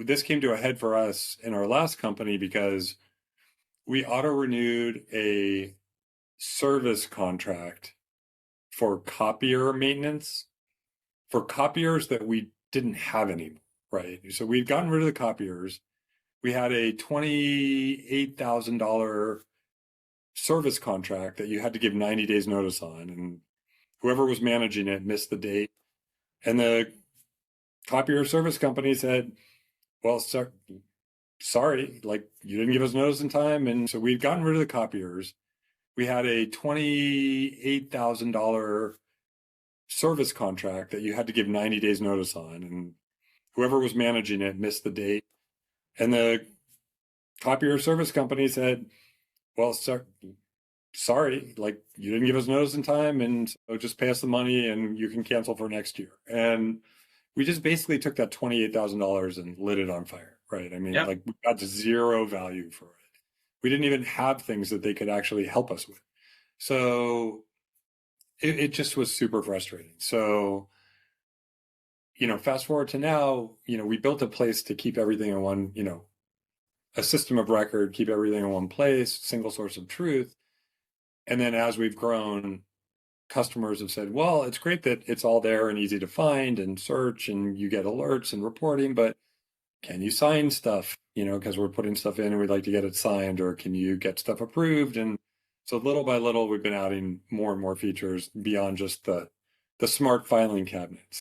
this came to a head for us in our last company because we auto-renewed a service contract for copier maintenance for copiers that we didn't have anymore, right? So we'd gotten rid of the copiers. We had a $28,000 service contract that you had to give 90 days notice on, and whoever was managing it missed the date. And the copier service company said, well, sorry, like you didn't give us notice in time. And so we'd gotten rid of the copiers. We had a $28,000 service contract that you had to give 90 days notice on, and whoever was managing it missed the date. And the copier service company said, well, sorry, like you didn't give us notice in time, and so just pay us the money and you can cancel for next year. And we just basically took that $28,000 and lit it on fire, right? I mean, like we got zero value for it. We didn't even have things that they could actually help us with. So it just was super frustrating. So, fast forward to now, we built a place to keep everything in one, a system of record, keep everything in one place, single source of truth. And then as we've grown, customers have said, well, it's great that it's all there and easy to find and search and you get alerts and reporting, but can you sign stuff, because we're putting stuff in and we'd like to get it signed, or can you get stuff approved? And so little by little, we've been adding more and more features beyond just the smart filing cabinets.